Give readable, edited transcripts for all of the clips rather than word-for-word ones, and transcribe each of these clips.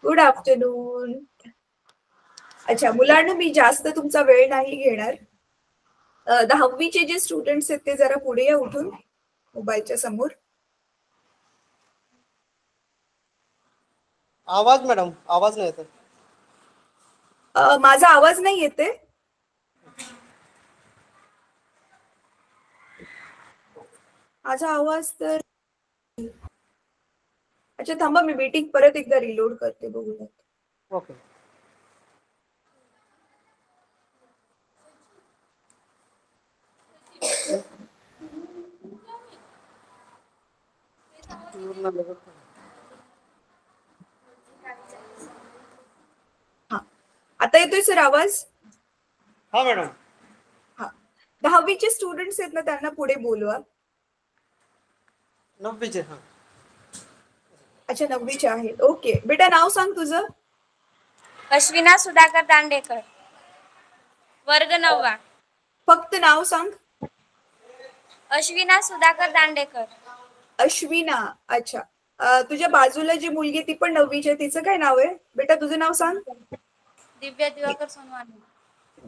Good afternoon. अच्छा मुलांना मी जास्त तुमचा वेळ नाही घेणार. 10वीचे जे स्टुडंट्स आहेत ते जरा पुढे या उठून मोबाईलच्या समोर. आवाज मॅडम आवाज नाही येत. माझा आवाज नाही येते. माझा आवाज तर अच्छा थांबा मी मीटिंग परत एकदा रिलोड करते बघूया. ओके. हा आता येतोय सर आवाज? हा मॅडम. हा 10वीचे स्टुडंट्स आहेत ना त्यांना पुढे बोलवा. 9वीचे. हा अच्छा 9वीचे आहेत. ओके बेटा नाव सांग तुझं. अश्विना सुधाकर दांडेकर, वर्ग 9वा. फक्त नाव सांग. अश्विना सुधाकर दांडेकर. अश्विना. अच्छा तुझ्या बाजूला जी मुलगी ती पण 9वीची आहे तिचं काय नाव आहे बेटा? तुझं नाव सांग. दिव्या दिवाकर सोनवाने.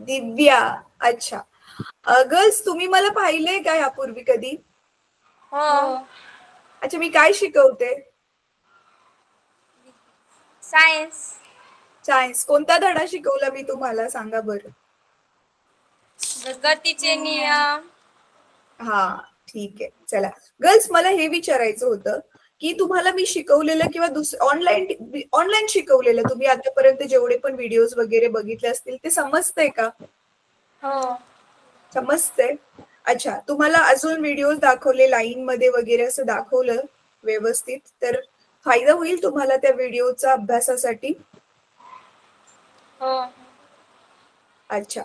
दिव्या. अच्छा गर्ल्स तुम्ही मला पाहिलंय का यापूर्वी कधी? हो. अच्छा मी काय शिकवते? सायन्स. सायन्स. कोणता धडा शिकवला मी तुम्हाला सांगा बरं. गतीचे नियम. हा ठीक आहे. चला गर्ल्स मला हे विचारायचं होतं की तुम्हाला मी शिकवलेलं किंवा ऑनलाईन शिकवलेलं तुम्ही आतापर्यंत जेवढे पण व्हिडिओज वगैरे बघितले असतील ते समजतंय का? हो समजतंय. अच्छा तुम्हाला अजून व्हिडिओज दाखवले लाईन मध्ये वगैरे असं दाखवलं व्यवस्थित तर फायदा होईल तुम्हाला त्या व्हिडिओचा अभ्यासासाठी. हो. अच्छा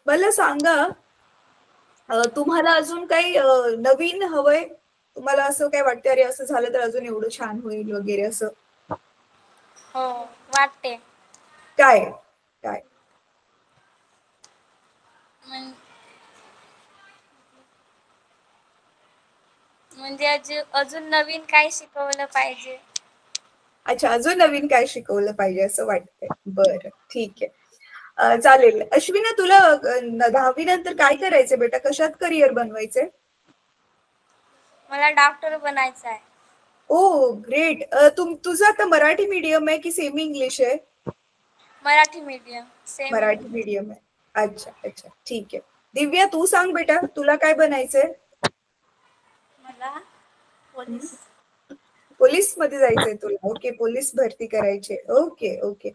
मला सांगा तुम्हाला अजून काही नवीन हवंय? तुम्हाला असं काय वाटतं अरे असं झालं तर अजून एवढं छान होईल वगैरे असं? हो वाटते. काय काय? म्हणजे अजून नवीन काय शिकवलं पाहिजे. अच्छा अजून नवीन काय शिकवलं पाहिजे असं वाटतंय. बरं ठीक आहे. चालेल. अश्विना तुला 10वी नंतर काय करायचंय बेटा? कशात करिअर बनवायचंय? मला डॉक्टर बनायचं आहे. ओ ग्रेट. तुझं आता मराठी मीडियम आहे की सेमी इंग्लिश आहे? मराठी मीडियम. मराठी मीडियम आहे. अच्छा अच्छा ठीक आहे. दिव्या तू सांग बेटा तुला काय बनायचंय? मला पोलीस. पोलीस मध्ये जायचंय तुला. ओके पोलीस भरती करायची. ओके ओके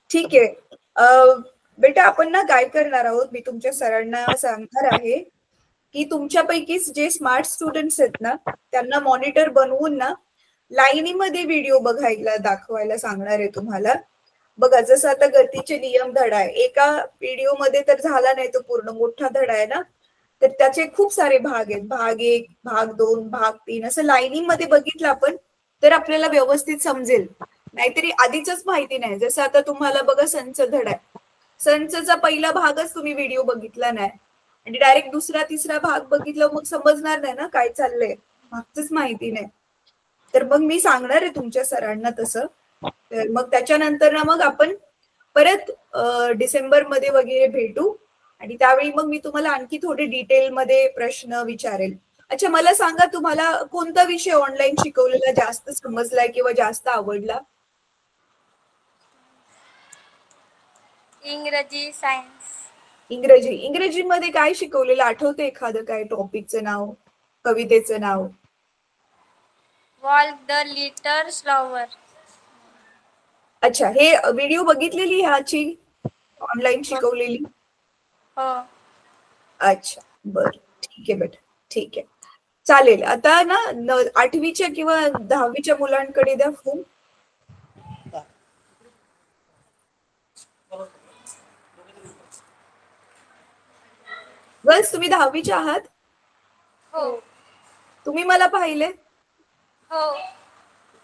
ठीक आहे. बेटा आपण ना काय करणार आहोत मी तुमच्या सरांना सांगणार आहे की तुमच्यापैकी जे स्मार्ट स्टुडंट्स आहेत ना त्यांना मॉनिटर बनवून ना लाईनीमध्ये व्हिडिओ बघायला दाखवायला सांगणार आहे तुम्हाला. बघा जसं आता गतीचे नियम धडा आहे एका व्हिडिओमध्ये तर झाला नाही तो पूर्ण मोठा धडा आहे ना तर त्याचे खूप सारे भाग आहेत. भाग 1 भाग 2 भाग 3 असं लाईनीमध्ये बघितलं आपण तर आपल्याला व्यवस्थित समजेल. नाहीतरी आधीच माहिती नाही. जसं आता तुम्हाला बघा संच धडा आहे. संचचा पहिला भागच तुम्ही व्हिडिओ बघितला नाही आणि डायरेक्ट दुसरा तिसरा भाग बघितलं मग समजणार नाही ना काय चाललंय. मागचंच माहिती नाही. तर मग मी सांगणार आहे तुमच्या सरांना तसं. तर मग त्याच्यानंतर ना मग आपण परत डिसेंबर मध्ये वगैरे भेटू आणि त्यावेळी मग मी तुम्हाला आणखी थोडे डिटेल मध्ये प्रश्न विचारेल. अच्छा मला सांगा तुम्हाला कोणता विषय ऑनलाईन शिकवलेला जास्त समजलाय किंवा जास्त आवडला? इंग्रजी सायन्स. इंग्रजीमध्ये काय शिकवलेलं आठवतं एखादं काय टॉपिकचं नाव कवितेचं नाव? Walk the little slower. अच्छा हे व्हिडिओ बघितलेली ह्याची ऑनलाईन शिकवलेली? हो. अच्छा बर ठीक आहे बेटा ठीक आहे चालेल. आता ना 8वीच्या किंवा 10वीच्या मुलांकडे द्या फोन. गर्ल्स तुम्ही 10वीचे आहात? हो. तुम्ही मला पाहिले? हो.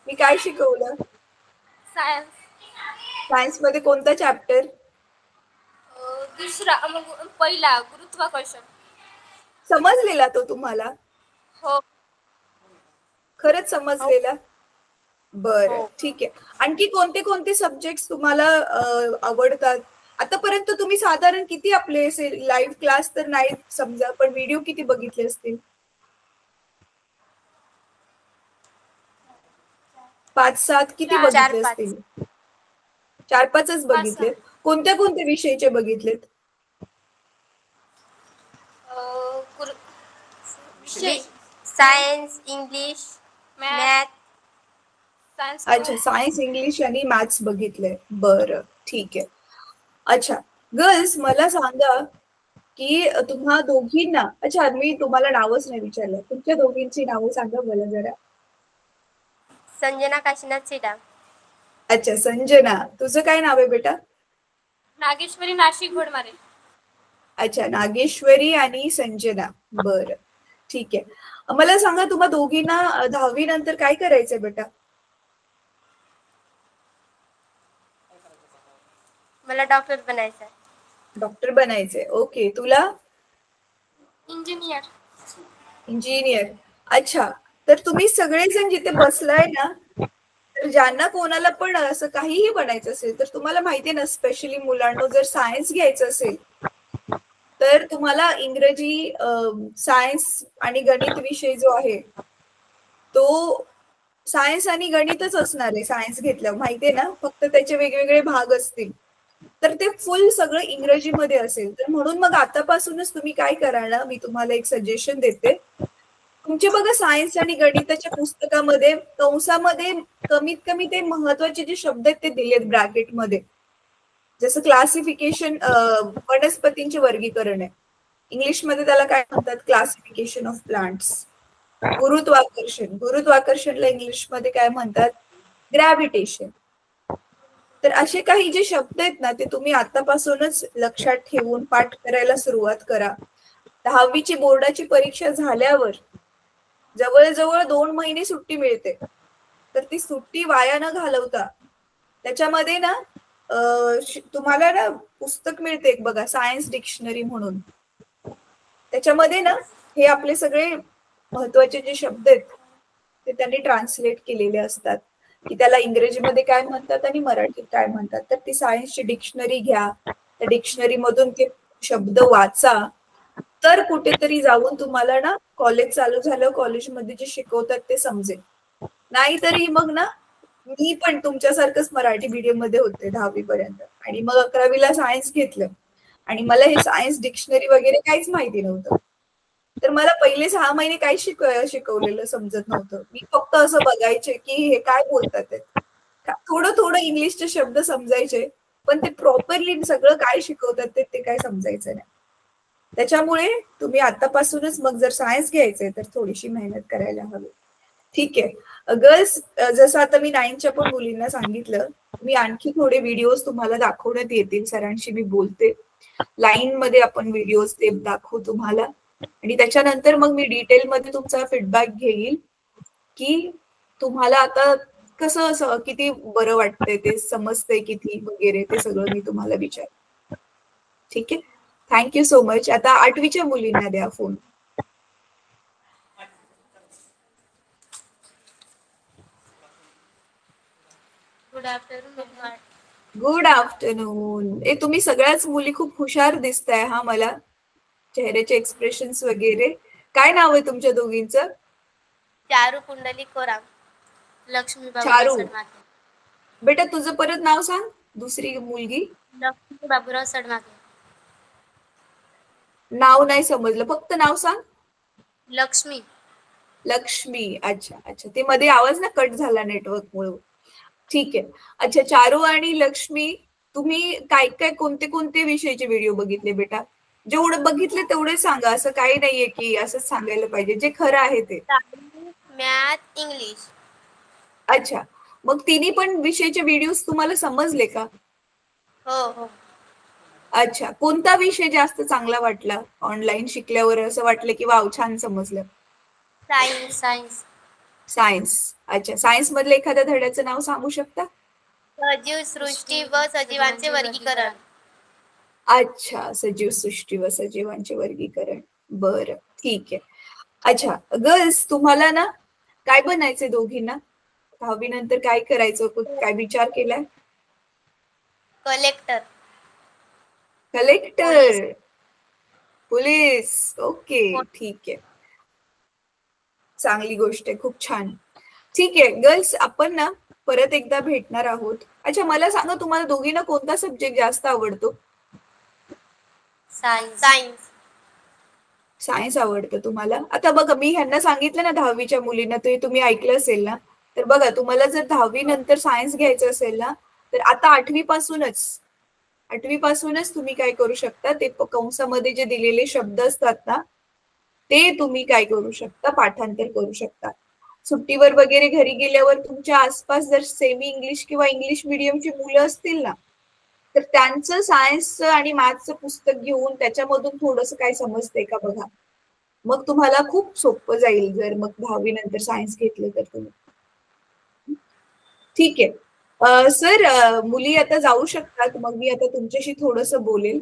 मी काय शिकवलं? सायन्स. सायन्स मध्ये कोणता चॅप्टर? दुसरा पहिला गुरुत्वाकर्षण. समजलेला तो तुम्हाला? हो. खरंच समजलेला? बरं, हो. ठीक आहे. आणखी कोणते कोणते सब्जेक्ट तुम्हाला आवडतात? आतापर्यंत तुम्ही साधारण किती आपले लाईव्ह क्लास तर नाही समजा, पण व्हिडिओ किती बघितले असतील? 5-7 किती चार बघितले पाच असतील? 4-5च बघितले. कोणत्या कोणत्या विषयाचे बघितलेत? Science, English, math. अच्छा, सायन्स, इंग्लिश आणि मॅथ्स बघितले. बरं, ठीक आहे. अच्छा, गर्ल्स मला सांगा की तुम्हा दोघींना, अच्छा मी तुम्हाला नावच नाही विचारलं, तुमच्या दोघींची नावं सांगा मला जरा. संजना काशीनाथ सीडा. अच्छा, संजना, तुझं काय नाव आहे बेटा? नागेश्वरी नाशिक घोडमारे. अच्छा, नागेश्वरी आणि संजना. बरं, ठीक आहे. मला सांगा तुम्हा दोघींना 10वी नंतर काय करायचंय बेटा? मला डॉक्टर बनायचं आहे. डॉक्टर बनायचंय. ओके, तुला? इंजिनियर. इंजिनियर. अच्छा, तर तुम्ही सगळेजण जिथे बसलाय ना, तर ज्यांना कोणाला पण असं काहीही बनायचं असेल तर तुम्हाला माहितीये ना, स्पेशली मुलांना जर सायन्स घ्यायचं असेल तर तुम्हाला इंग्रजी, सायन्स आणि गणित विषय जो आहे तो सायन्स आणि गणितच असणार आहे. सायन्स घेतल्यावर माहितीये ना, फक्त त्याचे वेगवेगळे भाग असतील. तर ते फुल सगळं इंग्रजीमध्ये असेल. तर म्हणून मग आतापासूनच तुम्ही काय करा ना, मी तुम्हाला एक सजेशन देते. तुमचे बघा सायन्स आणि गणिताच्या पुस्तकामध्ये कंसामध्ये कमीत कमी ते महत्वाचे जे शब्द आहेत ते दिलेत ब्रॅकेटमध्ये. जसं क्लासिफिकेशन, वनस्पतींचे वर्गीकरण आहे. इंग्लिशमध्ये त्याला काय म्हणतात? Classification of plants. गुरुत्वाकर्षणला इंग्लिशमध्ये काय म्हणतात? ग्रॅव्हिटेशन. तर असे काही जे शब्द आहेत ना, ते तुम्ही आतापासूनच लक्षात ठेवून पाठ करायला सुरुवात करा. 10वीची बोर्डाची परीक्षा झाल्यावर जवळजवळ 2 महिने सुट्टी मिळते. तर ती सुट्टी वाया न घालवता त्याच्यामध्ये ना तुम्हाला ना पुस्तक मिळते एक बघा, सायन्स डिक्शनरी म्हणून. त्याच्यामध्ये ना हे आपले सगळे महत्वाचे जे शब्द आहेत ते त्यांनी ट्रान्सलेट केलेले असतात, की त्याला इंग्रजीमध्ये काय म्हणतात आणि मराठीत काय म्हणतात. तर ती सायन्सची डिक्शनरी घ्या, त्या डिक्शनरी मधून ते शब्द वाचा. तर कुठेतरी जाऊन तुम्हाला ना कॉलेज चालू झालं, कॉलेजमध्ये जे शिकवतात ते समजेल. नाहीतरी मग ना, मी पण तुमच्यासारखंच मराठी मीडियम मध्ये होते 10वी पर्यंत, आणि मग 11वीला सायन्स घेतलं आणि मला हे सायन्स डिक्शनरी वगैरे काहीच माहिती नव्हतं. तर मला पहिले 6 महिने काही शिकवलेलं समजत नव्हतं. मी फक्त असं बघायचे की हे काय बोलतात. थोडं थोडं इंग्लिशचे शब्द समजायचे, पण ते प्रॉपरली सगळं काय शिकवतात ते काय समजायचं नाही. त्याच्यामुळे तुम्ही आतापासूनच मग जर सायन्स घ्यायचंय तर थोडीशी मेहनत करायला हवी. ठीक आहे गर्ल्स, जसं आता मी 9च्या पण मुलींना सांगितलं, मी आणखी थोडे व्हिडिओज तुम्हाला दाखवण्यात येतील. सरांशी मी बोलते, लाईन मध्ये आपण व्हिडिओज ते दाखवू तुम्हाला, आणि त्याच्यानंतर मग मी डिटेलमध्ये तुमचा फीडबॅक घेईल की तुम्हाला आता कसं असं किती बरं वाटतंय, ते समजतंय किती वगैरे, ते सगळं मी तुम्हाला विचार. ठीक आहे, थँक्यू सो मच. आता 8वीच्या मुलींना द्या phone. Good afternoon. Good afternoon. तुम्ही सगळ्याच मुली खूप हुशार दिसताय हा, मला चेहऱ्याचे एक्सप्रेशन्स वगैरे. काय नाव आहे तुमच्या दोघींचं? चारू पुंडलिक कोराम, लक्ष्मी बाबूराव चारू. सडमाके. बेटा तुझं परत नाव सांग, दुसरी मुलगी. लक्ष्मी बाबूराव सडमाके. नाव नाही समजलं, फक्त नाव सांग. लक्ष्मी. लक्ष्मी. अच्छा अच्छा, ते मध्ये आवाज ना कट झाला नेटवर्क मुळे. ठीक आहे. अच्छा, चारू आणि लक्ष्मी, तुम्ही काय काय कोणते कोणते विषयाचे व्हिडिओ बघितले बेटा? जेवढं बघितले तेवढे सांगा, असं काही नाहीये की असंच सांगायला पाहिजे, जे खरं आहे ते. Math, English. अच्छा, मग तिन्ही पण विषयाचे व्हिडिओ तुम्हाला समजले का? हो हो. अच्छा, कोणता विषय जास्त चांगला वाटला ऑनलाईन शिकल्यावर, असं वाटलं की वाव छान समजलं? सायन्स. सायन्स. सायन्स. अच्छा, सायन्स मधलं एखाद्या धड्याचं नाव सांगू शकता? सजीव सृष्टी व सजीवांचे वर्गीकरण. अच्छा, सजीव सृष्टी व सजीवांचे वर्गीकरण. बरं, ठीक आहे. अच्छा गर्ल्स, तुम्हाला ना काय बनायचंय दोघींना? 10वी नंतर काय करायचं, काय विचार केलाय? कलेक्टर. Collector, police. ओके, ठीक आहे. चांगली गोष्ट आहे, खूप छान. ठीक आहे गर्ल्स, आपण ना परत एकदा भेटणार आहोत. अच्छा, मला सांगा तुम्हाला दोघींना कोणता सब्जेक्ट जास्त आवडतो? सायन्स. सायन्स आवडतं तुम्हाला? आता बघा, मी ह्यांना सांगितलं ना 10वीच्या मुलींना, ते तुम्ही ऐकलं असेल ना. तर बघा, तुम्हाला जर 10वी नंतर सायन्स घ्यायचं असेल ना, तर आता 8वी पासूनच तुम्ही काय करू शकता, ते कंसामध्ये जे दिलेले शब्द असतात ना, ते तुम्ही काय करू शकता, पाठांतर करू शकता. सुट्टीवर वगैरे घरी गेल्यावर तुमच्या आसपास जर सेमी इंग्लिश किंवा इंग्लिश मीडियमची मुलं असतील ना, तर त्यांचं सायन्सचं आणि मॅथ्सचं पुस्तक घेऊन त्याच्यामधून थोडंसं काय समजतंय का बघा. मग तुम्हाला खूप सोपं जाईल जर मग 10वी नंतर सायन्स घेतलं तर तुम्ही. ठीक आहे सर, मुली आता जाऊ शकतात. मग मी आता तुमच्याशी थोडंसं बोलेल.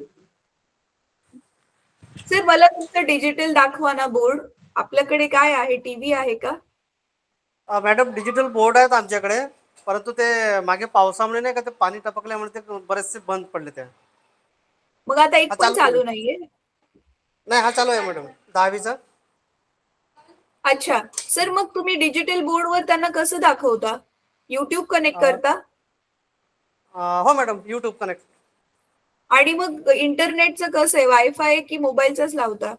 सर, मला तुमचं डिजिटल दाखवा ना बोर्ड. आपल्याकडे काय आहे, टीव्ही आहे का? मॅडम डिजिटल बोर्ड आहेत आमच्याकडे, परंतु ते मागे पावसामुळे नाही का ते पाणी टपकल्यामुळे ते बरेचसे बंद पडले. ते मग आता एक पण चालू नाहीये? नाही, हा चालू आहे मॅडम 10वीचा. अच्छा सर, मग तुम्ही डिजिटल बोर्डवर त्यांना कसं दाखवता? युट्यूब कनेक्ट करता? हो मॅडम, युट्यूब कनेक्ट. आणि मग इंटरनेटचं कसं आहे, वायफाय की मोबाईलचाच लावता?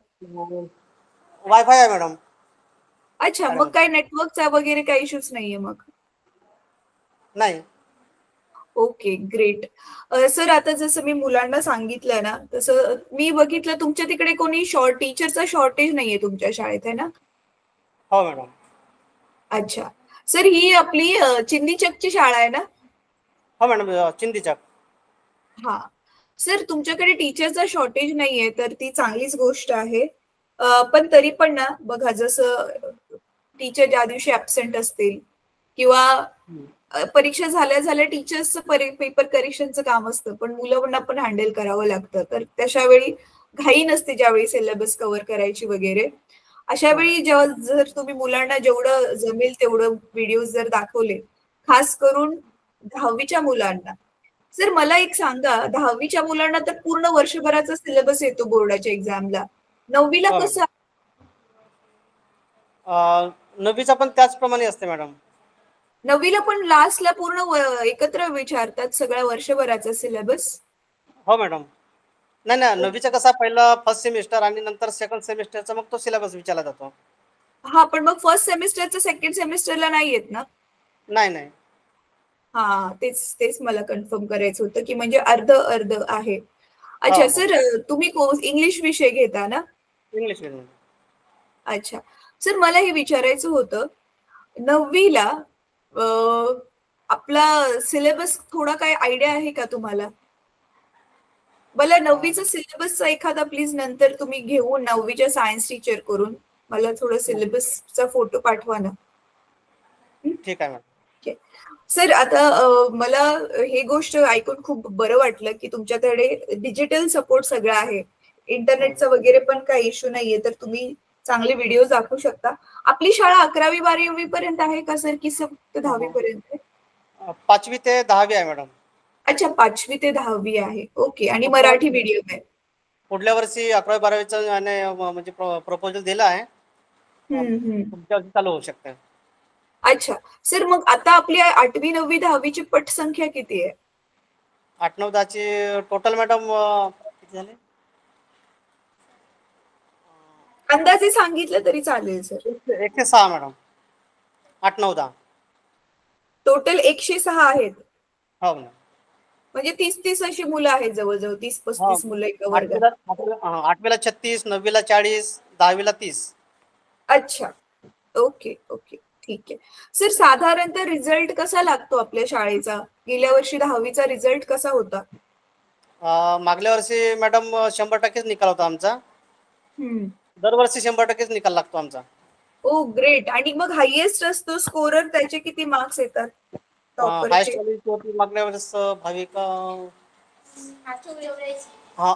वायफाय आहे मॅडम. अच्छा, मग काय नेटवर्कचा वगैरे काही इश्यूज नाहीये मग? नाही. Okay, great. सर, आता जसं मी मुलांना सांगितलं ना, तसं मी बघितलं तुमच्या तिकडे कोणी टीचरचा शॉर्टेज नाहीये तुमच्या शाळेत, आहे ना? हो मॅडम. अच्छा सर, ही आपली चिंदीचकची शाळा आहे ना? हो मॅडम, चिंदीचक. हा सर, तुमच्याकडे टीचरचा शॉर्टेज नाहीये तर ती चांगलीच गोष्ट आहे. पण तरी पण ना बघा, जसं टीचर ज्या दिवशी ऍबसेंट असतील किंवा परीक्षा झाल्या टीचर्सचं पेपर करेक्शनचं काम असतं, पण मुलांना पण हँडल करावं लागतं. तर तशा वेळी घाई नसते ज्यावेळी सिलेबस कव्हर करायची वगैरे. अशा वेळी जेव्हा जर तुम्ही मुलांना जेवढं जमेल तेवढं व्हिडिओ जर दाखवले, खास करून 10वीच्या मुलांना. सर, मला एक सांगा, 10वीच्या मुलांना तर पूर्ण वर्षभराचा सिलेबस येतो बोर्डाच्या एक्झामला. 9वीला कसं? 9वीचा पण त्याचप्रमाणे असते मॅडम. 9वीला पण लास्टला पूर्ण एकत्र विचारतात सगळ्या वर्षभराचा सिलेबस? हो मॅडम. नाही नाही, 9वीचा कसा पहिला फर्स्ट सेमिस्टर आणि नंतर सेकंड सेमिस्टरचा मग तो सिलेबस विचारला जातो. हा, पण मग फर्स्ट सेमिस्टरचं सेकंड सेमिस्टरला नाही येत ना? नाही. हा, तेच मला कन्फर्म करायचं होतं की म्हणजे अर्ध अर्ध आहे. अच्छा सर, तुम्ही इंग्लिश विषय घेता ना? इंग्लिश. अच्छा सर, मला हे विचारायचं होतं, 9वीला आपला सिलेबस थोडा काय आयडिया आहे का तुम्हाला? मला 9वीचा सिलेबसचा एखादा प्लीज नंतर तुम्ही घेऊन 9वीच्या सायन्स टीचर करून मला थोडं सिलेबसचा फोटो पाठवा ना. ठीक आहे मॅडम. सर, आता मला हे गोष्ट ऐकून खूप बरं वाटलं की तुमच्याकडे डिजिटल सपोर्ट सगळं आहे. इंटरनेटचा वगैरे पण काही इश्यू नाहीये, तर तुम्ही चांगले व्हिडिओ दाखवू शकता. आपली शाळा 11वी-12वी पर्यंत आहे का सर, की फक्त 10वी पर्यंत? 5वी ते 10वी आहे मॅडम. अच्छा, 5वी ते 10वी आहे. ओके, आणि मराठी मीडियम आहे? पुढल्या वर्षी 11वी-12वीचा म्हणजे प्रपोजल दिला आहे. पुढच्या वर्षी चालू होऊ शकते. अच्छा सर, मग आता आपली 8वी 9वी 10वीची पटसंख्या किती आहे? 8, 9, 10ची टोटल मॅडम किती झाले? अंदाजे सांगितलं तरी चालेल सर. 106 मॅडम. 8, 9, 10 टोटल 106 आहेत. हो मॅडम. म्हणजे 30 अशी मुलं आहेत, जवळजवळ 30-35 मुलं एका वर्गात. 8वीला 36, 9वीला 40, 10वीला 30. अच्छा, ओके, ठीक आहे सर. साधारणतः रिझल्ट कसा लागतो आपल्या शाळेचा? गेल्या वर्षी 10वीचा रिझल्ट कसा होता? मागल्या वर्षी मॅडम 100%च निकाल होता आमचा. दरवर्षी 100%च निकाल लागतो आमचा. ओ ग्रेट. आणि मग हायएस्ट असतो स्कोरर, त्याचे किती मार्क्स येतात? मागल्या वेळेस भाविका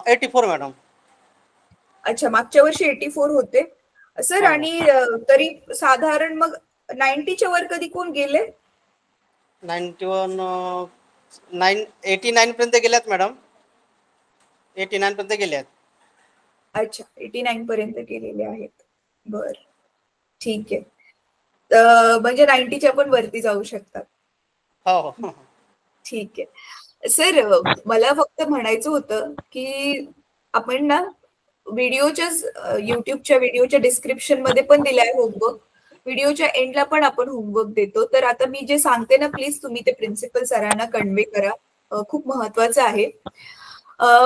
84 मॅडम. अच्छा, मागच्या वर्षी 84 होते सर. आणि तरी साधारण मग 90च्या वर कधी कोण गेले? 91 89 पर्यंत गेल्यात मॅडम. 89 पर्यंत गेल्यात. अच्छा, 89 पर्यंत गेलेले आहेत. बर, ठीक आहे. तर म्हणजे 90च्या पण वरती जाऊ शकतात. हो हो. ठीक आहे सर. मला फक्त म्हणायचं होतं की आपण ना व्हिडिओच्या युट्यूबच्या व्हिडिओच्या डिस्क्रिप्शन मध्ये पण दिलाय होमवर्क, व्हिडिओच्या एंडला पण आपण होमवर्क देतो. तर आता मी जे सांगते ना, प्लीज तुम्ही ते प्रिन्सिपल सरांना कन्वे करा, खूप महत्वाचं आहे.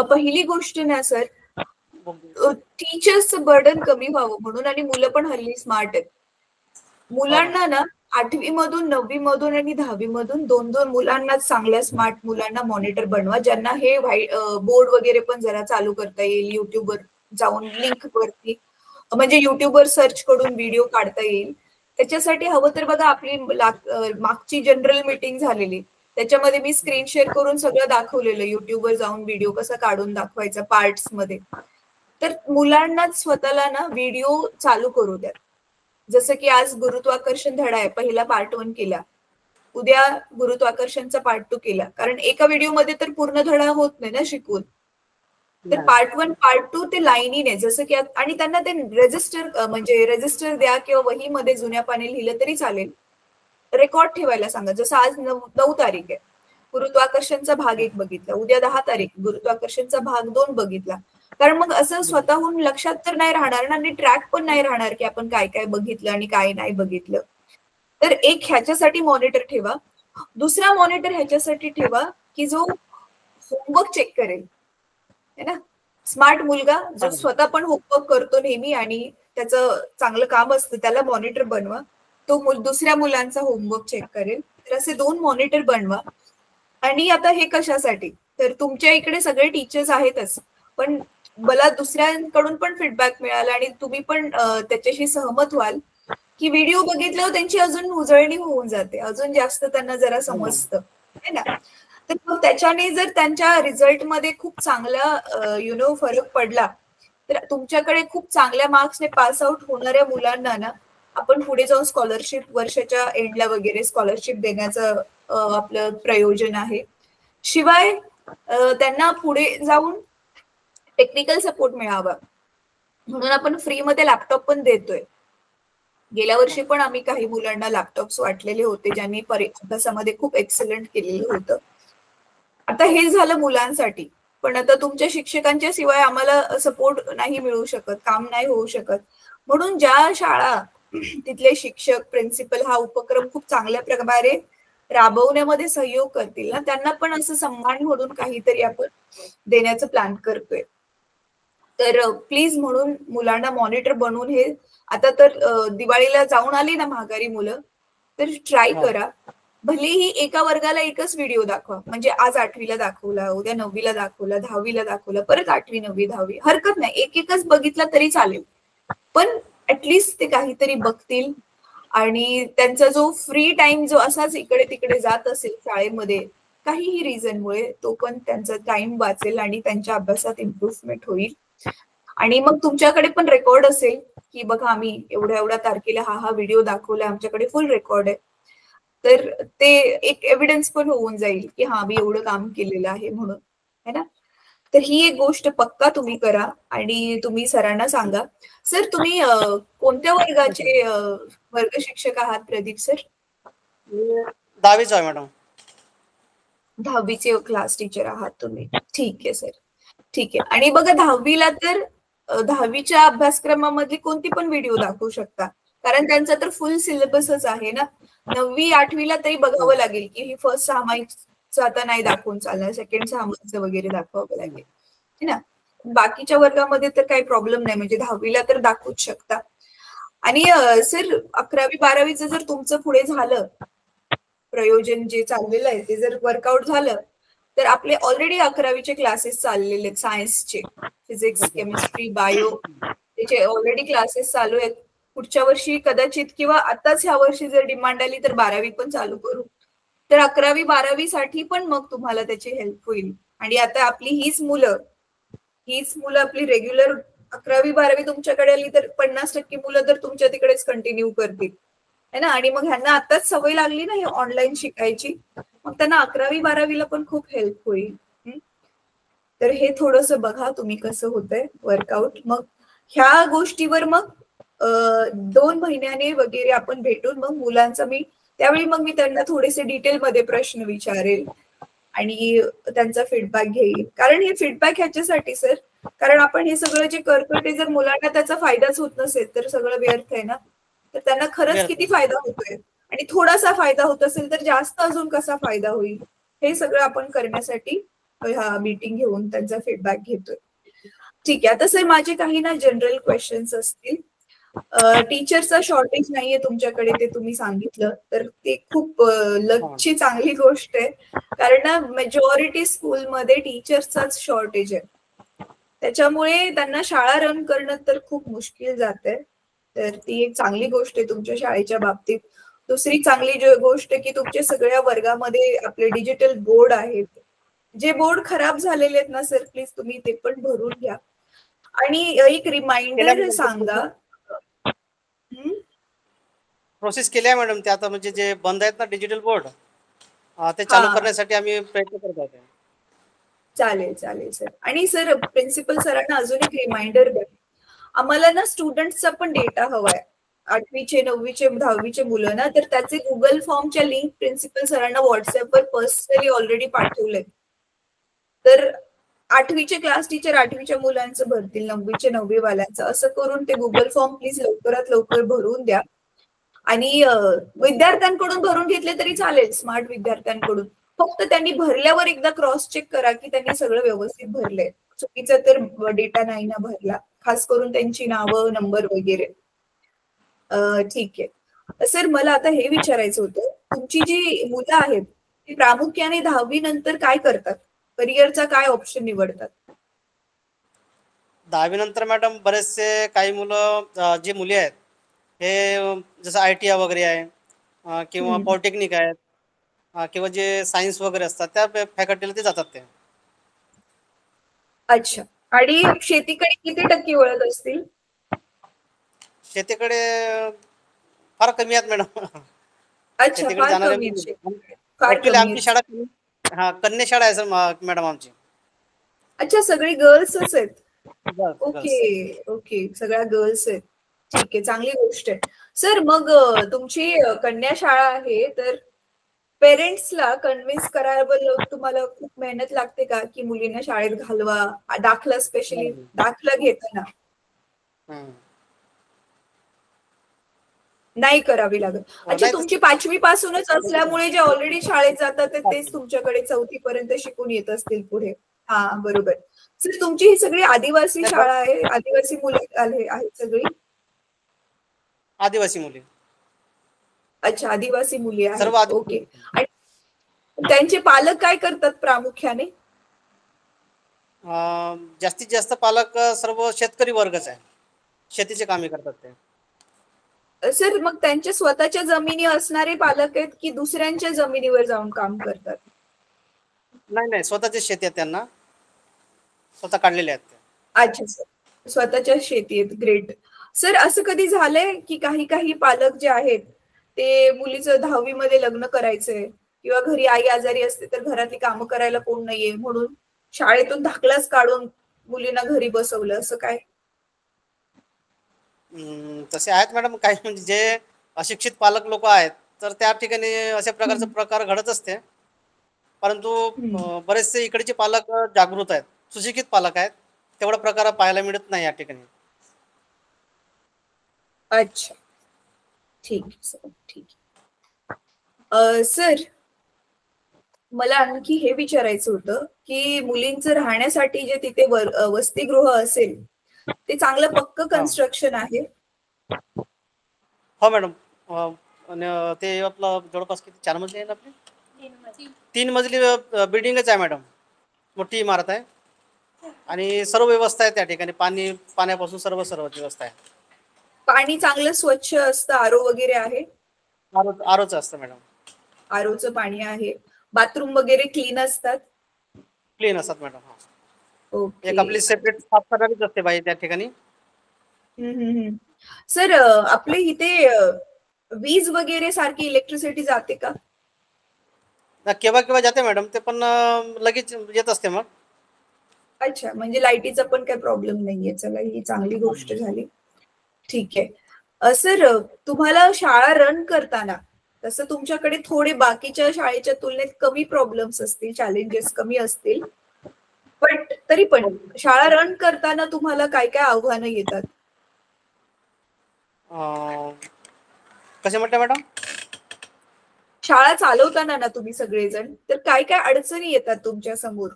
पहिली गोष्ट ना सर, टीचर्सचं बर्डन कमी व्हावं म्हणून, आणि मुलं पण हल्ली स्मार्ट आहेत. मुलांना ना 8वी मधून 9वी मधून आणि 10वी मधून दोन मुलांना, चांगल्या स्मार्ट मुलांना मॉनिटर बनवा, ज्यांना हे बोर्ड वगैरे पण जरा चालू करता येईल. युट्यूबवर जाऊन लिंक वरती, म्हणजे युट्यूबवर सर्च करून व्हिडिओ काढता येईल. त्याच्यासाठी हवं तर बघा, आपली मागची जनरल मीटिंग झालेली, त्याच्यामध्ये मी स्क्रीन शेअर करून सगळं दाखवलेलं, युट्यूबवर जाऊन व्हिडिओ कसा काढून दाखवायचा पार्ट्स मध्ये. तर मुलांना स्वतःला ना व्हिडिओ चालू करू द्या. जसं की आज गुरुत्वाकर्षण धडा आहे, पहिला पार्ट 1 केला, उद्या गुरुत्वाकर्षणचा पार्ट 2 केला, कारण एका व्हिडिओमध्ये तर पूर्ण धडा होत नाही ना शिकवून. तर पार्ट 1 पार्ट 2 ते लाईनीने, जसं की, आणि त्यांना ते रजिस्टर, म्हणजे रजिस्टर द्या किंवा वहीमध्ये जुन्या पाने लिहिलं तरी चालेल. रेकॉर्ड ठेवायला सांगा. जसं आज 9 तारीख आहे, गुरुत्वाकर्षणचा भाग 1 बघितला, उद्या 10 तारीख गुरुत्वाकर्षणचा भाग 2 बघितला. कारण मग असं स्वतःहून लक्षात तर नाही राहणार ना, आणि ट्रॅक पण नाही राहणार की आपण काय काय बघितलं आणि काय नाही बघितलं. तर एक ह्याच्यासाठी मॉनिटर ठेवा. दुसरा मॉनिटर ह्याच्यासाठी ठेवा की जो होमवर्क चेक करेल, है ना. स्मार्ट मुलगा जो स्वतः पण होमवर्क करतो नेहमी आणि त्याचं चांगलं काम असतं, त्याला मॉनिटर बनवा. तो दुसऱ्या मुलांचा होमवर्क चेक करेल. तर असे 2 मॉनिटर बनवा. आणि आता हे कशासाठी, तर तुमच्या इकडे सगळे टीचर्स आहेतच, पण मला दुसऱ्यांकडून पण फीडबॅक मिळाला आणि तुम्ही पण त्याच्याशी सहमत व्हाल की व्हिडिओ बघितल्यावर त्यांची अजून उजळणी होऊन जाते, अजून जास्त त्यांना जरा समजतं, है ना. तर मग त्याच्याने जर त्यांच्या रिझल्टमध्ये खूप चांगला फरक पडला, तर तुमच्याकडे खूप चांगल्या मार्क्सने पास आउट होणाऱ्या मुलांना ना आपण पुढे जाऊन स्कॉलरशिप, वर्षाच्या एंडला वगैरे स्कॉलरशिप देण्याचं आपलं प्रयोजन आहे. शिवाय त्यांना पुढे जाऊन टेक्निकल सपोर्ट मिळावा म्हणून आपण फ्रीमध्ये लॅपटॉप पण देतोय. गेल्या वर्षी पण आम्ही काही मुलांना लॅपटॉप्स वाटलेले होते, ज्यांनी अभ्यासामध्ये खूप एक्सलंट केलेलं होतं. आता हे झालं मुलांसाठी, पण आता तुमच्या शिक्षकांच्या शिवाय आम्हाला सपोर्ट नाही मिळू शकत, काम नाही होऊ शकत. म्हणून ज्या शाळा, तिथले शिक्षक, प्रिन्सिपल हा उपक्रम खूप चांगल्या प्रकारे राबवण्यामध्ये सहयोग करतील ना, त्यांना पण असं सन्मान म्हणून काहीतरी आपण देण्याचं प्लॅन करतोय. तर प्लीज म्हणून मुलांना मॉनिटर बनवून, हे आता तर दिवाळीला जाऊन आली ना माघारी मुलं, तर ट्राय करा. भलेही एका वर्गाला एकच व्हिडिओ दाखवा, म्हणजे आज 8वीला दाखवला, उद्या 9वीला दाखवला, 10वीला दाखवला, परत 8वी 9वी 10वी, हरकत नाही, एकच बघितला तरी चालेल. पण ऍटलिस्ट ते काहीतरी बघतील आणि त्यांचा जो फ्री टाइम जो असाच इकडे तिकडे जात असेल शाळेमध्ये काहीही रिझनमुळे, तो पण त्यांचा टाइम वाचेल आणि त्यांच्या अभ्यासात इम्प्रुव्हमेंट होईल. आणि मग तुमच्याकडे पण रेकॉर्ड असेल की बघा आम्ही एवढ्या तारखेला हा व्हिडिओ दाखवला, आमच्याकडे फुल रेकॉर्ड आहे. तर ते एक एव्हिडन्स पण होऊन जाईल की हा मी एवढं काम केलेलं आहे म्हणून, है ना. तर ही एक गोष्ट पक्का तुम्ही करा आणि तुम्ही सरांना सांगा. सर तुम्ही कोणत्या वर्गाचे वर्ग शिक्षक आहात प्रदीप सर? 10वीचा आहे मॅडम. 10वीचे क्लास टीचर आहात तुम्ही, ठीक आहे सर, ठीक आहे. आणि बघा 10वीला तर 10वीच्या अभ्यासक्रमामधली कोणती पण व्हिडिओ दाखवू शकता, कारण त्यांचा तर फुल सिलेबसच आहे ना. 9वी 8वीला तरी बघावं लागेल की ही फर्स्ट सामायिकचं आता नाही दाखवून चालणार, सेकंड सामायिकचं वगैरे दाखवावं लागेल, है ना. बाकीच्या वर्गामध्ये तर काही प्रॉब्लेम नाही, म्हणजे 10वीला तर दाखवूच शकता. आणि सर 11वी 12वीचं जर तुमचं पुढे झालं प्रयोजन, जे चाललेलं आहे ते जर वर्कआउट झालं, तर आपले ऑलरेडी 11वीचे क्लासेस चाललेले आहेत, सायन्सचे, फिजिक्स, केमिस्ट्री, बायो, त्याचे ऑलरेडी क्लासेस चालू आहेत. पुढच्या वर्षी कदाचित किंवा आताच ह्या वर्षी जर डिमांड आली तर 12वी पण चालू करू. तर 11वी 12वी साठी पण मग तुम्हाला त्याची हेल्प होईल. आणि आता आपली हीच मुलं आपली रेग्युलर 11वी 12वी तुमच्याकडे आली तर 50% मुलं तर तुमच्या तिकडेच कंटिन्यू करतील. है ना. आणि मग ह्यांना आताच सवय लागली ना हे ऑनलाईन शिकायची, मग त्यांना 11वी-12वीला पण खूप हेल्प होईल. तर हे थोडस बघा तुम्ही कसं होतंय वर्कआउट. मग ह्या गोष्टीवर मग 2 महिन्याने वगैरे आपण भेटून मग मुलांचा त्यावेळी मग मी त्यांना थोडेसे डिटेलमध्ये प्रश्न विचारेल आणि त्यांचा फीडबॅक घेईल. कारण हे फीडबॅक ह्याच्यासाठी सर, कारण आपण हे सगळं जे करतो ते जर मुलांना त्याचा फायदाच होत नसेल तर सगळं व्यर्थ आहे ना. तर त्यांना खरंच किती फायदा होतोय आणि थोडासा फायदा होत असेल तर जास्त अजून कसा फायदा होईल, हे सगळं आपण करण्यासाठी हा मीटिंग घेऊन त्यांचा फीडबॅक घेतोय. ठीक आहे. आता सर माझे काही ना जनरल क्वेश्चन्स असतील. टीचरचा शॉर्टेज नाहीये तुमच्याकडे ते तुम्ही सांगितलं, तर ते खूप लकची चांगली गोष्ट आहे. कारण ना मेजॉरिटी स्कूलमध्ये टीचर्सचाच शॉर्टेज आहे. त्याच्यामुळे त्यांना शाळा रन करणं तर खूप मुश्किल जातंय. तर ती एक चांगली गोष्ट आहे तुमच्या शाळेच्या बाबतीत. दुसरी चांगली गोष्ट की तुमच्या सगळ्या वर्गामध्ये आपले डिजिटल बोर्ड आहेत. जे बोर्ड खराब झालेले आहेत ना सर, प्लीज तुम्ही ते पण भरून घ्या. आणि एक रिमाइंडर सांगा. प्रोसेस केली आहे मॅडम ते आता, म्हणजे जे बंद आहेत ना डिजिटल बोर्ड ते चालू करण्यासाठी आम्ही प्रयत्न करत आहोत. चालेल चालेल सर. आणि सर प्रिन्सिपल सरांना अजून एक रिमाइंडर द्या. आम्हाला ना स्टुडंट्सचा पण डेटा हवाय. 8वीचे 9वीचे 10वीचे मुलं ना, तर त्याचे गुगल फॉर्मच्या लिंक प्रिन्सिपल सरांना व्हॉट्सअपवर पर्सनली ऑलरेडी पाठवलंय. तर 8वीचे क्लास टीचर 8वीच्या मुलांचं भरतील, 9वीचे 9वी वाल्यांचं. असं करून ते गुगल फॉर्म प्लीज लवकरात लवकर भरून द्या. आणि विद्यार्थ्यांकडून भरून घेतले तरी चालेल, स्मार्ट विद्यार्थ्यांकडून. फक्त त्यांनी भरल्यावर एकदा क्रॉस चेक करा की त्यांनी सगळं व्यवस्थित भरलंय. चुकीचा तर डेटा नाही ना भरला, खास करून त्यांची नावं, नंबर वगैरे. ठीक आहे सर. मला आता हे विचारायचं होतं, तुमची जी मुलं आहेत ती प्रामुख्याने 10वी नंतर काय करतात, करिअरचा काय ऑप्शन निवडतात? 10वी नंतर मॅडम बरेचसे काही मुलं, जी मुली आहेत हे जसं ITI वगैरे आहे किंवा पॉलिटेक्निक आहेत किंवा जे सायन्स वगैरे असतात त्या फॅकल्टीला ते जातात ते. अच्छा. आणि शेतीकडे किती टक्के वळत असतील? शेतीकडे फार कमी आहेत मॅडम. अच्छा, फार कमी ऍक्च्युली आमची शाळा कन्या शाळा आहे सर मॅडम आमची. अच्छा, सगळी गर्ल्सच आहेत. ओके ओके, सगळ्या गर्ल्स आहेत. ठीक आहे, चांगली गोष्ट आहे सर. मग तुमची कन्या शाळा आहे, तर पेरेंट्सला कन्व्हिन्स करायला तुम्हाला खूप मेहनत लागते का की मुलींना शाळेत घालवा? दाखला, स्पेशली दाखला घेताना नाही करावी लागत? अच्छा, तुमची 5वी पासूनच असल्यामुळे जे ऑलरेडी शाळेत जातात तेच तुमच्याकडे 4थी पर्यंत शिकून येत असतील पुढे. हा, बरोबर सर. तुमची ही सगळी आदिवासी शाळा आहे, आदिवासी मुले आहेत सगळी? आदिवासी मुली. अच्छा, आदिवासी मुली आहेत. ओके. आणि त्यांचे पालक काय करतात प्रामुख्याने? जास्तीत जास्त पालक सर्व शेतकरी वर्गच आहे, शेतीचे कामे करतात ते. सर मग त्यांच्या स्वतःच्या जमिनी असणारे पालक आहेत की दुसऱ्यांच्या जमिनीवर जाऊन काम करतात? नाही, स्वतःची शेती आहे त्यांना, स्वतः काढलेले आहेत. अच्छा सर, स्वतःच्या शेती आहेत. Great sir. असं कधी झालंय की काही पालक जे आहेत ते मुलीचं 10वी मध्ये लग्न करायचंय किंवा घरी आई आजारी असते तर घरातली कामं करायला कोण नाहीये म्हणून शाळेतून धाकलाच काढून मुलींना घरी बसवलं, असं काय? तसे आहेत मॅडम काही, म्हणजे जे अशिक्षित पालक लोक आहेत तर त्या ठिकाणी अशा प्रकारचा प्रकार घडत असते. परंतु बरेचसे इकडचे पालक जागृत आहेत, सुशिक्षित पालक आहेत, तेवढा प्रकार पाहायला मिळत नाही या ठिकाणी. अच्छा, ठीक आहे सर. ठीक आहे सर. मला आणखी हे विचारायचं होतं की मुलींचं राहण्यासाठी जे तिथे वसतिगृह असेल ते चांगलं पक्क कन्स्ट्रक्शन आहे? हो मॅडम. ते आपलं जवळपास किती 4 मजली आहे ना आपली? 3 मजली बिल्डिंगच आहे मॅडम. मोठी इमारत आहे आणि सर्व व्यवस्था आहे त्या ठिकाणी. पाण्यापासून सर्व व्यवस्था आहे. पाणी चांगलं स्वच्छ असतं? आरो वगैरे आहे? आरोचं असतं मॅडम. आरोचं पाणी आहे. बाथरूम वगैरे क्लीन असतात? क्लीन असतात मॅडम. ओके. एक आपली सेपरेट साफ करणारीच असते बाई त्या ठिकाणी. सर आपले इथे वीज वगैरे सारखी इलेक्ट्रिसिटी जाते का? केव्हा केव्हा जाते मॅडम, ते पण लगेच येत असते मग. अच्छा, म्हणजे लाईटीचा पण काही प्रॉब्लेम नाहीये. चला, ही चांगली गोष्ट झाली. ठीक आहे. सर, तुम्हाला शाळा रन करताना तसं तुमच्याकडे थोडे बाकीच्या शाळेच्या तुलनेत कमी प्रॉब्लेम्स असतील, चॅलेंजेस कमी असतील, पण तरी पण शाळा रन करताना तुम्हाला काय काय आव्हानं येतात? कसे म्हटलं मॅडम? शाळा चालवताना ना तुम्ही सगळेजण, तर काय काय अडचणी येतात तुमच्या समोर?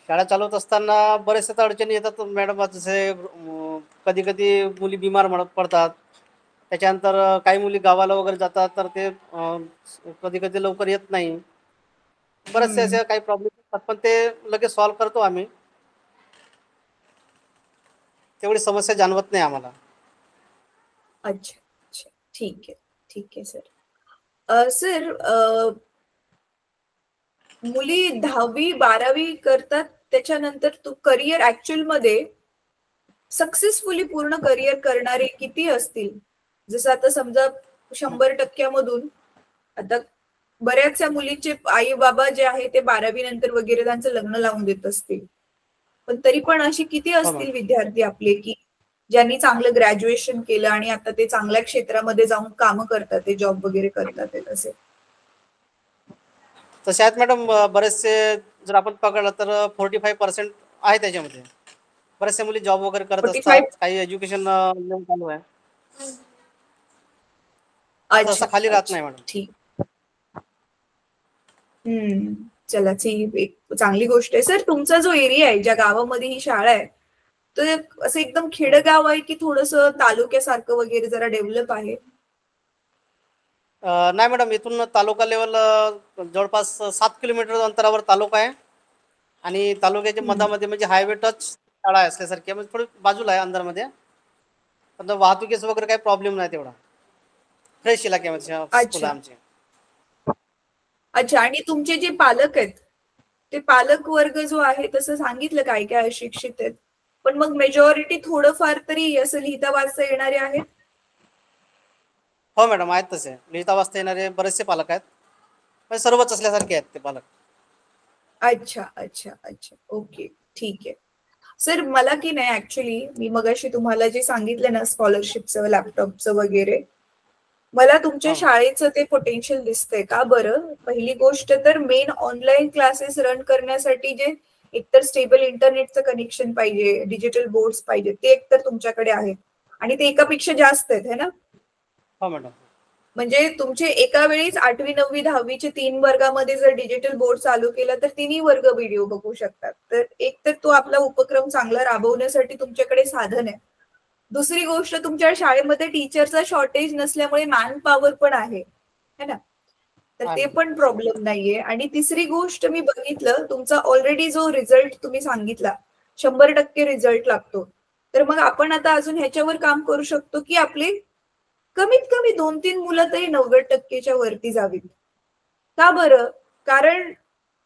शाळा चालवत असताना बरेचसे अडचणी येतात मॅडम. जसे कधी कधी मुली बिमार पडतात. त्याच्यानंतर काही मुली गावाला वगैरे जातात, तर ते कधी कधी लवकर येत नाही. बरेचसे असे काही प्रॉब्लेम असतात, पण ते लगेच सॉल्व्ह करतो आम्ही. तेवढी समस्या जाणवत नाही आम्हाला. अच्छा अच्छा, ठीक आहे. ठीक आहे सर. सर, मुली 10वी 12वी करतात, त्याच्यानंतर तू करिअर ऍक्च्युअल मध्ये सक्सेसफुली पूर्ण करिअर करणारे किती असतील? जसं आता समजा 100% आता बऱ्याचशा मुलींचे आई बाबा जे आहे ते 12वी नंतर वगैरे त्यांचं लग्न लावून देत असतील, पण तरी पण अशी किती हो मॅम. असतील विद्यार्थी आपले की ज्यांनी चांगलं ग्रॅज्युएशन केलं आणि आता ते चांगल्या क्षेत्रामध्ये जाऊन कामं करतात, ते जॉब वगैरे करतात असे? तसे आहेत मॅडम बरेचसे. जर आपण पकडलं तर 45% आहे त्याच्यामध्ये. बरेचसे मुली जॉब वगैरे करत असतात, 45? काही एज्युकेशन चालू आहे. अच्छा असं खाली राहत अच्छा, नाही मॅडम. ठीक. चला, ती एक चांगली गोष्ट आहे. सर, तुमचा जो एरिया आहे, ज्या गावामध्ये ही शाळा आहे, तर असं एकदम खेडगाव आहे की थोडस तालुक्यासारखं वगैरे जरा डेव्हलप आहे? नाही मॅडम, इथून तालुका लेवल जवळपास 7 किलोमीटर अंतरावर तालुका आहे. आणि तालुक्याच्या मधामध्ये म्हणजे हायवे टच शाळा असल्यासारखी, म्हणजे थोडी बाजूला आहे अंदरमध्ये. पण वाहतुकीचा वगैरे काही प्रॉब्लेम नाही तेवढा. फ्रेश इलाक्यामध्ये स्कूल अच्छा आहे आमचे. अच्छा. आणि तुमचे जे पालक आहेत, ते पालक वर्ग जो आहे, तसं सांगितलं काय काय अशिक्षित आहेत, पण मग मेजॉरिटी थोडंफार तरी असं लिहिता वाचता येणारे आहेत? हो मॅडम, आहेत तसे लिहिता वाचता येणारे बरेचसे पालक आहेत, पण सर्वच असल्यासारखे आहेत ते पालक. अच्छा अच्छा अच्छा, ओके, ठीक आहे. सर, मला की नाही ऍक्च्युली मी मगाशी तुम्हाला जे सांगितलं ना, स्कॉलरशिपचं लॅपटॉपचं वगैरे, मला तुमच्या हो शाळेचं ते पोटेन्शियल दिसतंय. का बरं? पहिली गोष्ट तर मेन ऑनलाईन क्लासेस रन करण्यासाठी जे एकतर स्टेबल इंटरनेटचं कनेक्शन पाहिजे, डिजिटल बोर्ड्स पाहिजे, ते एकतर तुमच्याकडे आहे आणि ते एकापेक्षा जास्त आहेत, है ना? हो मॅडम. म्हणजे तुमचे एका वेळीच 8वी 9वी 10वीचे 3 वर्गामध्ये जर डिजिटल बोर्ड चालू केला तर तिन्ही वर्ग व्हिडिओ बघू शकतात. तर एक तर तो आपला उपक्रम चांगला राबवण्यासाठी तुमच्याकडे साधन आहे. दुसरी गोष्ट, तुमच्या शाळेमध्ये टीचरचा शॉर्टेज नसल्यामुळे मॅन पॉवर पण आहे, है ना? तर आहे ते मॅडम. पण प्रॉब्लेम नाहीये. आणि तिसरी गोष्ट, मी बघितलं तुमचा ऑलरेडी जो रिझल्ट तुम्ही सांगितला, 100% रिझल्ट लागतो. तर मग आपण आता अजून ह्याच्यावर काम करू शकतो की आपले कमीत कमी 2-3 मुलं तरी 90%च्या वरती जावीत. का बरं? कारण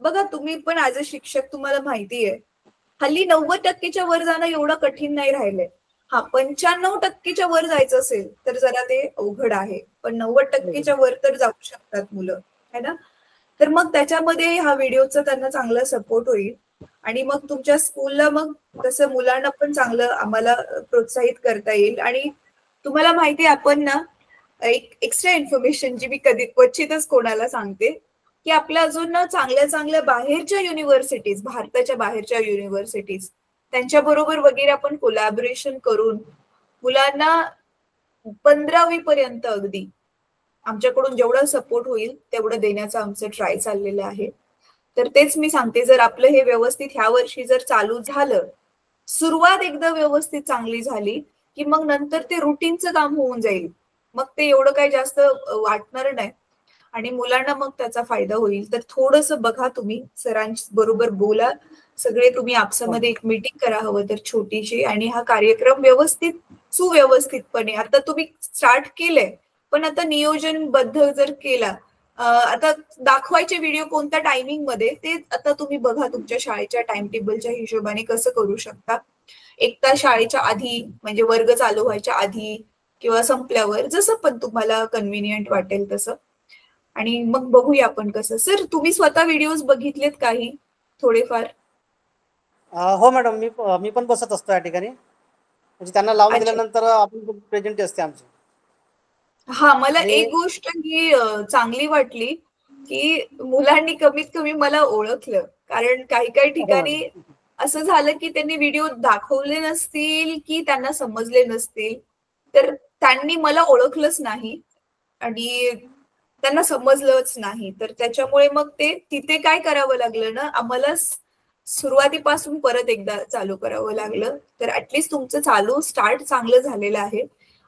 बघा, तुम्ही पण ऍज अ शिक्षक तुम्हाला माहिती आहे, हल्ली 90%च्या वर जाणं एवढं कठीण नाही राहिलंय. हा, 95%च्या वर जायचं असेल तर जरा ते अवघड आहे, पण 90%च्या वर तर जाऊ शकतात मुलं, है ना? तर मग त्याच्यामध्ये हा व्हिडिओचा त्यांना चांगला सपोर्ट होईल आणि मग तुमच्या स्कूलला मग तसं मुलांना पण चांगलं आम्हाला प्रोत्साहित करता येईल. आणि तुम्हाला माहिती आहे, आपण ना एक एक्स्ट्रा इन्फॉर्मेशन जी मी कधी क्वचितच कोणाला सांगते, की आपल्या अजून ना चांगल्या चांगल्या बाहेरच्या युनिव्हर्सिटीज, भारताच्या बाहेरच्या युनिव्हर्सिटीज, त्यांच्या बरोबर वगैरे आपण कोलॅबोरेशन करून मुलांना 15वी पर्यंत अगदी आमच्याकडून जेवढा सपोर्ट होईल तेवढं देण्याचं आमचं ट्राय चाललेलं आहे. तर तेच मी सांगते, जर आपलं हे व्यवस्थित ह्या वर्षी जर चालू झालं, सुरुवात एकदा व्यवस्थित चांगली झाली, की मग नंतर ते रुटीनचं काम होऊन जाईल. मग ते एवढं काही जास्त वाटणार नाही आणि मुलांना मग त्याचा फायदा होईल. तर थोडंसं बघा, तुम्ही सरांबरोबर बोला, सगळे तुम्ही आपसामध्ये एक मीटिंग करा हवं तर छोटीशी, आणि हा कार्यक्रम व्यवस्थित सुव्यवस्थितपणे आता तुम्ही स्टार्ट केलंय, पण आता नियोजनबद्ध जर केला, आता दाखवायचे व्हिडिओ कोणत्या टायमिंग मध्ये ते आता तुम्ही बघा, तुमच्या शाळेच्या टाइम टेबलच्या हिशोबाने कसं करू शकता. एक तास शाळेच्या आधी, म्हणजे वर्ग चालू व्हायच्या आधी, किंवा संपल्यावर, जसं पण तुम्हाला कन्व्हिनियंट वाटेल तसं. आणि मग बघूया आपण कसं. सर तुम्ही स्वतः व्हिडिओज बघितलेत काही थोडेफार? हो मॅडम, मी पण बसत असतो या ठिकाणी, म्हणजे त्यांना लावून अच्छा. दिल्यानंतर आपण प्रेझेंट असते आमची. हा, मला आणि एक गोष्ट ही चांगली वाटली की मुलांनी कमीत कमी मला ओळखलं. कारण काही काही हो ठिकाणी मॅडम. असं झालं की त्यांनी व्हिडिओ दाखवले नसतील की त्यांना समजले नसतील, तर त्यांनी मला ओळखलंच नाही आणि त्यांना समजलंच नाही. तर त्याच्यामुळे मग ते तिथे काय करावं लागलं ना, आम्हाला सुरुवातीपासून परत एकदा चालू करावं लागलं. तर ऍटलीस्ट तुमचं चालू स्टार्ट चांगलं झालेलं आहे.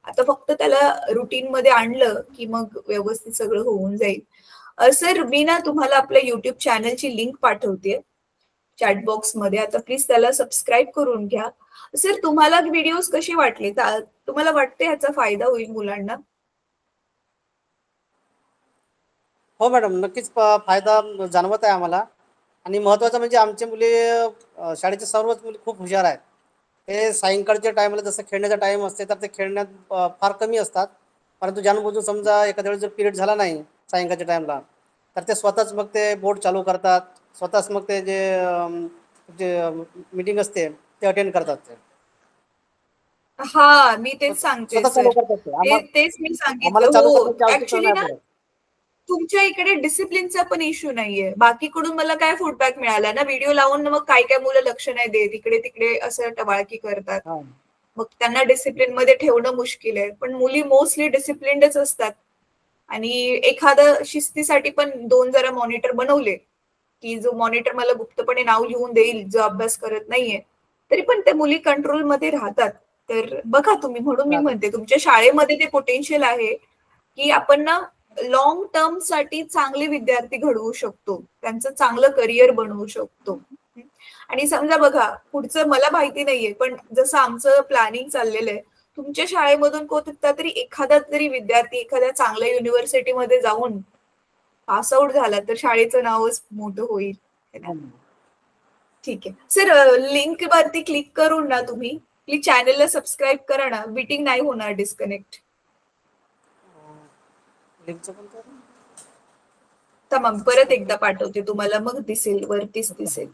आता फक्त त्याला रुटीन मध्ये आणलं की मग व्यवस्थित सगळं होऊन जाईल. सर मी ना तुम्हाला आपल्या युट्यूब चॅनलची लिंक पाठवते चॅट बॉक्स मध्ये. आता प्लीज त्याला सबस्क्राईब करून घ्या. सर तुम्हाला व्हिडिओज कसे वाटले? तुम्हाला वाटते ह्याचा फायदा होईल मुलांना? हो मॅडम, नक्कीच फायदा जाणवत आहे आम्हाला. आणि महत्त्वाचं म्हणजे आमचे मुले, शाळेचे सर्वच मुले खूप हुशार आहेत. ते सायंकाळच्या टायमाला जसं खेळण्याचा टाईम असते तर ते खेळण्यात फार कमी असतात. परंतु जाणून समजा एखाद्या वेळेस जर पिरियड झाला नाही सायंकाळच्या टाईमला, तर ते स्वतःच मग ते बोर्ड चालू करतात. स्वतःच मग ते जे मीटिंग असते ते अटेंड करतात. ते हा, मी तेच सांगते स्वतः सर. चालू करतात. ते तेच मी सांगितलं. आम्हाला चालू हो, करण्याची आवश्यकता ऍक्च्युली नाही ना पडत. तुमच्या इकडे डिसिप्लिनचा पण इश्यू नाहीये. बाकीकडून मला काय फीडबॅक मिळाला ना, व्हिडिओ लावून मग काय काय मुलं लक्ष नाही देत, इकडे तिकडे असं टवाळकी करतात. हा. मग त्यांना डिसिप्लिन मध्ये ठेवणं मुश्किल आहे. पण मुली मोस्टली डिसिप्लिनडच असतात. आणि एखादं शिस्तीसाठी पण 2 जरा मॉनिटर बनवले की जो मॉनिटर मला गुप्तपणे नाव लिहून देईल जो अभ्यास करत नाहीये, तरी पण त्या मुली कंट्रोल मध्ये राहतात. तर बघा तुम्ही, म्हणून मी म्हणते तुमच्या शाळेमध्ये ते पोटेन्शियल आहे की आपण ना लॉंग टर्म साठी चांगले विद्यार्थी घडवू शकतो, त्यांचं चांगलं करिअर बनवू शकतो. आणि समजा बघा, पुढचं मला माहिती नाहीये, पण जसं आमचं प्लॅनिंग चाललेलं आहे, तुमच्या शाळेमधून कोणता तरी एखादा तरी विद्यार्थी एखाद्या चांगल्या युनिव्हर्सिटीमध्ये जाऊन पास आउट झाला तर शाळेचं नावच मोठं होईल, है ना? ठीक आहे सर, लिंक वरती क्लिक करून ना तुम्ही प्लीज चॅनलला सबस्क्राईब करा ना, मीटिंग नाही होणार डिस्कनेक्ट. लिंकचं पण तर तमाम, परत एकदा पाठवते तुम्हाला, मग दिसेल, वरतीच दिसेल.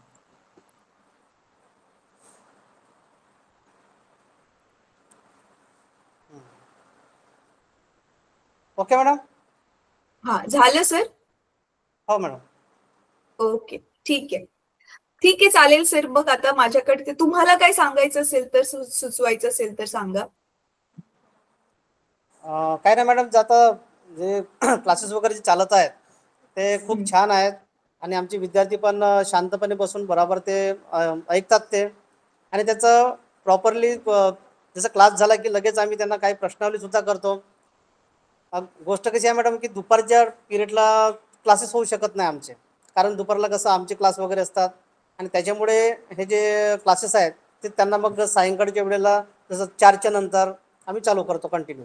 Okay madam. हा, झालं सर? हो मॅडम. ओके, ठीक आहे. ठीक आहे, चालेल सर. मग आता माझ्याकडे ते तुम्हाला काय सांगायचं असेल तर, सुचवायचं असेल तर सांगा. काय नाही मॅडम, आता जे क्लासेस वगैरे जे चालत आहेत ते खूप छान आहेत. आणि आमचे विद्यार्थी पण शांतपणे बसून बरोबर ते ऐकतात ते. आणि त्याचं प्रॉपरली जसं क्लास झाला की लगेच आम्ही त्यांना काही प्रश्नावली सुद्धा करतो. गोष्ट कशी आहे मॅडम की दुपारच्या पिरियडला क्लासेस होऊ शकत नाही आमचे, कारण दुपारला कसं आमचे क्लास वगैरे असतात. आणि त्याच्यामुळे हे जे क्लासेस आहेत ते त्यांना मग सायंकाळच्या वेळेला जसं 4च्या नंतर आम्ही चालू करतो कंटिन्यू.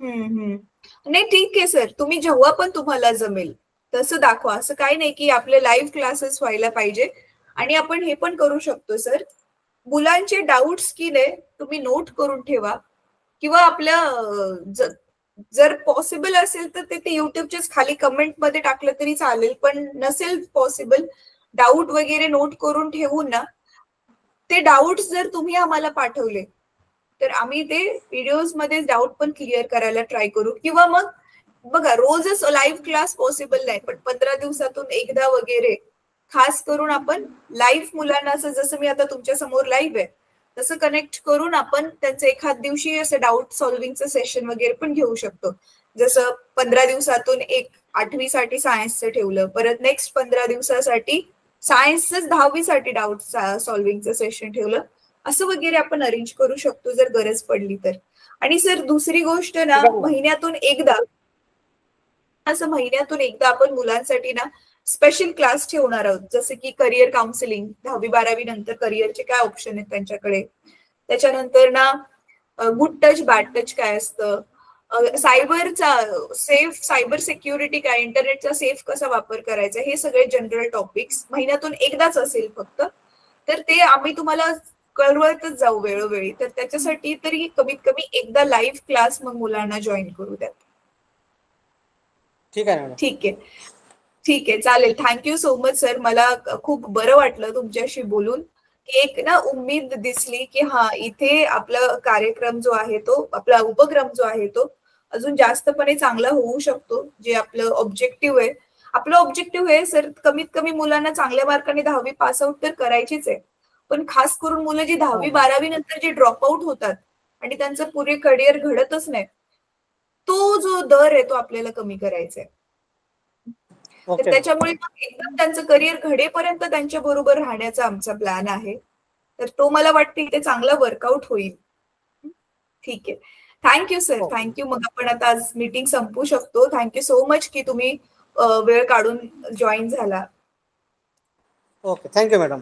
नाही, ठीक आहे सर. तुम्ही जेव्हा पण तुम्हाला जमेल तसं दाखवा. असं काही नाही की आपले लाईव्ह क्लासेस व्हायला पाहिजे. आणि आपण हे पण करू शकतो सर, मुलांचे डाऊट्स की नाही तुम्ही नोट करून ठेवा, किंवा आपल्या जर पॉसिबल असेल तर ते युट्यूबच्याच खाली कमेंट मध्ये टाकलं तरी चालेल. पण नसेल पॉसिबल, डाऊट वगैरे नोट करून ठेवून ना, ते डाऊट्स जर तुम्ही आम्हाला पाठवले तर आम्ही ते व्हिडिओज मध्ये डाऊट पण क्लिअर करायला ट्राय करू. किंवा मग बघा, रोजच लाईव्ह क्लास पॉसिबल नाही, पण 15 दिवसातून एकदा वगैरे खास करून आपण लाईव्ह मुलांना, असं जसं मी आता तुमच्या समोर लाईव्ह आहे तसं कनेक्ट करून आपण त्यांचं एखाद दिवशी असं डाऊट सॉल्व्हिंगचं सेशन वगैरे पण घेऊ शकतो. जसं 15 दिवसातून एक 8वी साठी सायन्सचं ठेवलं, परत नेक्स्ट 15 दिवसासाठी सायन्सच 10वी साठी डाऊट सॉल्व्हिंगचं सेशन ठेवलं, असं वगैरे आपण अरेंज करू शकतो जर गरज पडली तर. आणि सर दुसरी गोष्ट ना, महिन्यातून एकदा आपण मुलांसाठी ना स्पेशल क्लास ठेवणार आहोत. जसं की करिअर काउन्सिलिंग, 10वी 12वी नंतर करिअरचे काय ऑप्शन आहेत त्यांच्याकडे. त्याच्यानंतर ना गुड टच बॅड टच काय असतं, सायबरचा सायबर सिक्युरिटी काय, इंटरनेटचा सेफ कसा वापर करायचा, हे सगळे जनरल टॉपिक्स महिन्यातून एकदाच असेल फक्त. तर ते आम्ही तुम्हाला कळवतच जाऊ वेळोवेळी. तर त्याच्यासाठी तरी कमीत कमी एकदा लाईव्ह क्लास मग मुलांना जॉईन करू द्यात. ठीक आहे मॅडम. ठीक आहे, ठीक आहे, चालेल. Thank you so much sir. मला खूप बरं वाटलं तुमच्याशी बोलून, की एक ना उम्मीद दिसली की हा इथे आपला कार्यक्रम जो आहे तो, आपला उपक्रम जो आहे तो अजून जास्तपणे चांगला होऊ शकतो. जे आपलं ऑब्जेक्टिव्ह आहे, आपलं ऑब्जेक्टिव्ह आहे सर, कमीत कमी मुलांना चांगल्या मार्काने 10वी पास आउट तर करायचीच आहे. पण खास करून मुलं जी 10वी 12वी नंतर जे ड्रॉप आउट होतात आणि त्यांचं पुरे करिअर घडतच नाही, तो जो दर आहे तो आपल्याला कमी करायचा आहे. तर ओके. त्याच्यामुळे मग एकदम त्यांचं करिअर घडेपर्यंत त्यांच्या बरोबर राहण्याचा आमचा प्लॅन आहे. तर तो मला वाटते ते चांगला वर्कआउट होईल. ठीक आहे, थँक्यू सर, थँक्यू. मग आपण आता आज मीटिंग संपू शकतो. थँक्यू सो मच की तुम्ही वेळ काढून जॉईन झाला. Okay, thank you madam.